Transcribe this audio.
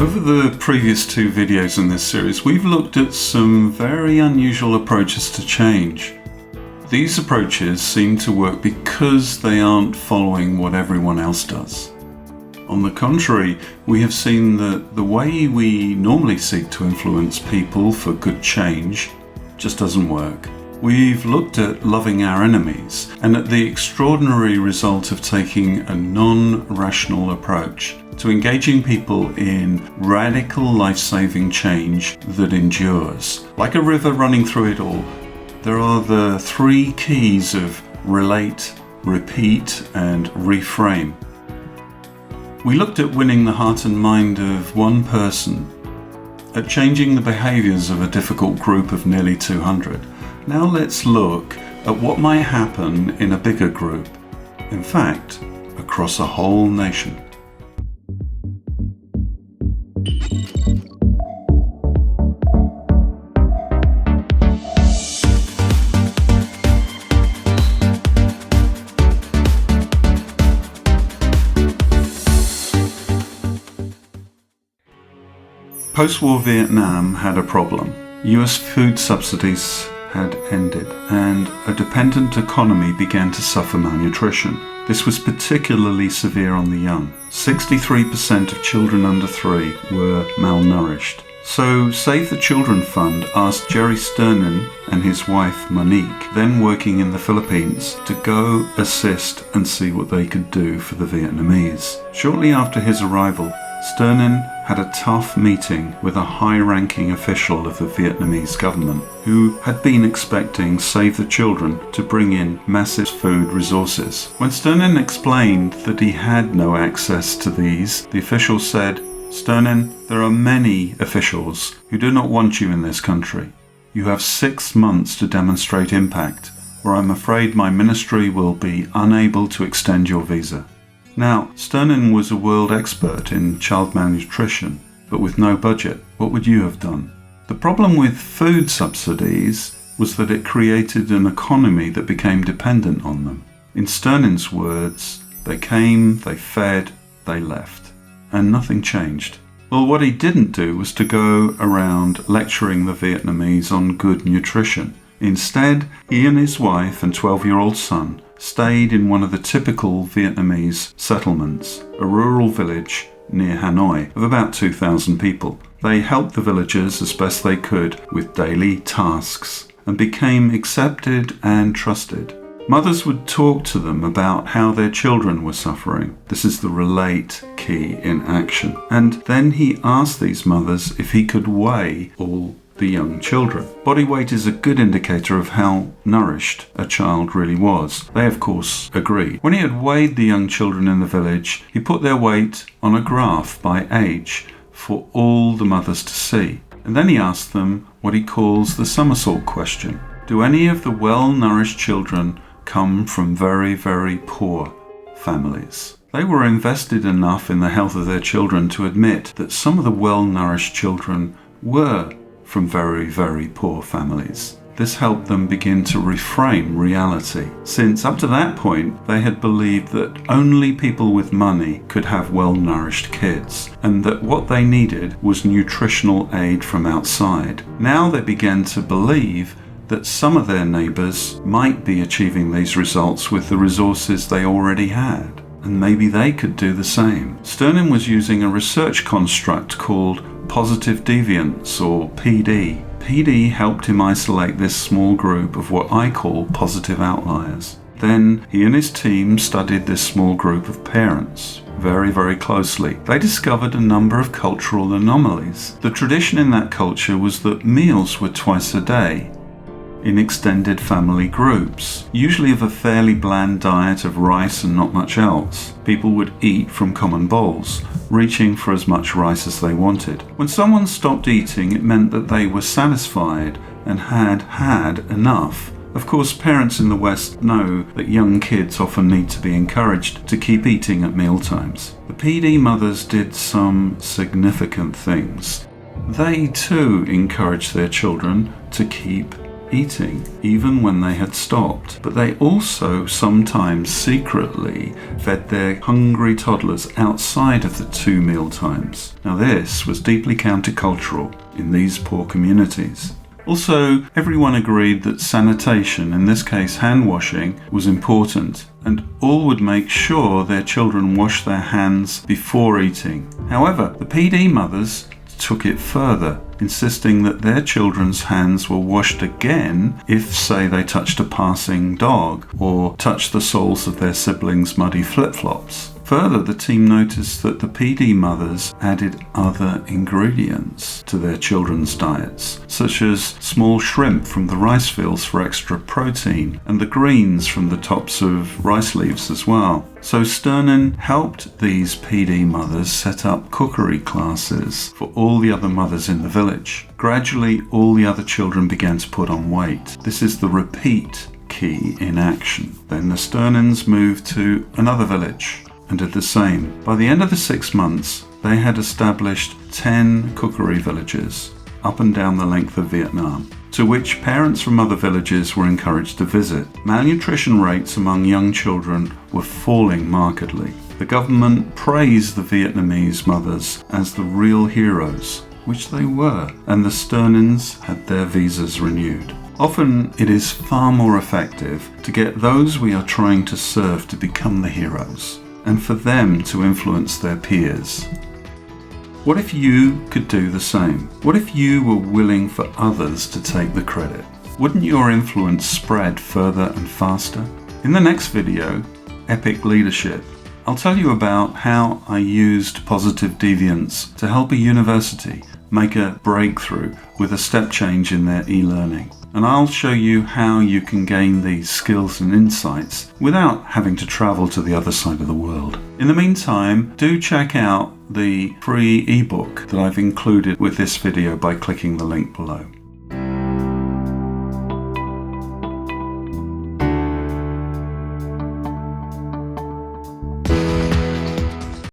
Over the previous two videos in this series, we've looked at some very unusual approaches to change. These approaches seem to work because they aren't following what everyone else does. On the contrary, we have seen that the way we normally seek to influence people for good change just doesn't work. We've looked at loving our enemies and at the extraordinary result of taking a non-rational approach to engaging people in radical life-saving change that endures. Like a river running through it all, there are the three keys of relate, repeat, and reframe. We looked at winning the heart and mind of one person, at changing the behaviours of a difficult group of nearly 200. Now let's look at what might happen in a bigger group, in fact, across a whole nation. Post-war Vietnam had a problem. US food subsidies had ended, and a dependent economy began to suffer malnutrition. This was particularly severe on the young. 63% of children under 3 were malnourished. So Save the Children Fund asked Jerry Sternin and his wife Monique, then working in the Philippines, to go assist and see what they could do for the Vietnamese. Shortly after his arrival, Sternin had a tough meeting with a high-ranking official of the Vietnamese government who had been expecting Save the Children to bring in massive food resources. When Sternin explained that he had no access to these, the official said, "Sternin, there are many officials who do not want you in this country. You have 6 months to demonstrate impact, or I'm afraid my ministry will be unable to extend your visa." Now, Sternin was a world expert in child malnutrition, but with no budget. What would you have done? The problem with food subsidies was that it created an economy that became dependent on them. In Sternin's words, they came, they fed, they left, and nothing changed. Well, what he didn't do was to go around lecturing the Vietnamese on good nutrition. Instead, he and his wife and 12-year-old son stayed in one of the typical Vietnamese settlements, a rural village near Hanoi of about 2,000 people. They helped the villagers as best they could with daily tasks and became accepted and trusted. Mothers would talk to them about how their children were suffering. This is the relate key in action. And then he asked these mothers if he could weigh all the young children. Body weight is a good indicator of how nourished a child really was. They of course agreed. When he had weighed the young children in the village, he put their weight on a graph by age for all the mothers to see. And then he asked them what he calls the somersault question. Do any of the well-nourished children come from very, very poor families? They were invested enough in the health of their children to admit that some of the well-nourished children were from very, very poor families. This helped them begin to reframe reality, since up to that point they had believed that only people with money could have well-nourished kids, and that what they needed was nutritional aid from outside. Now they began to believe that some of their neighbours might be achieving these results with the resources they already had, and maybe they could do the same. Sternin was using a research construct called positive deviance, or PD. PD helped him isolate this small group of what I call positive outliers. Then he and his team studied this small group of parents very, very closely. They discovered a number of cultural anomalies. The tradition in that culture was that meals were twice a day, in extended family groups, usually of a fairly bland diet of rice and not much else. People would eat from common bowls, reaching for as much rice as they wanted. When someone stopped eating, it meant that they were satisfied and had had enough. Of course, parents in the West know that young kids often need to be encouraged to keep eating at mealtimes. The PD mothers did some significant things. They too encouraged their children to keep eating, even when they had stopped. But they also sometimes secretly fed their hungry toddlers outside of the 2 meal times. Now this was deeply countercultural in these poor communities. Also, everyone agreed that sanitation, in this case hand washing, was important, and all would make sure their children washed their hands before eating. However, the PD mothers took it further, insisting that their children's hands were washed again if, say, they touched a passing dog or touched the soles of their siblings' muddy flip-flops. Further, the team noticed that the PD mothers added other ingredients to their children's diets, such as small shrimp from the rice fields for extra protein, and the greens from the tops of rice leaves as well. So Sternin helped these PD mothers set up cookery classes for all the other mothers in the village. Gradually, all the other children began to put on weight. This is the repeat key in action. Then the Sternins moved to another village and did the same. By the end of the 6 months, they had established 10 cookery villages up and down the length of Vietnam, to which parents from other villages were encouraged to visit. Malnutrition rates among young children were falling markedly. The government praised the Vietnamese mothers as the real heroes, which they were, and the Sternins had their visas renewed. Often it is far more effective to get those we are trying to serve to become the heroes, and for them to influence their peers. What if you could do the same? What if you were willing for others to take the credit? Wouldn't your influence spread further and faster? In the next video, Epic Leadership, I'll tell you about how I used positive deviance to help a university make a breakthrough with a step change in their e-learning. And I'll show you how you can gain these skills and insights without having to travel to the other side of the world. In the meantime, do check out the free ebook that I've included with this video by clicking the link below.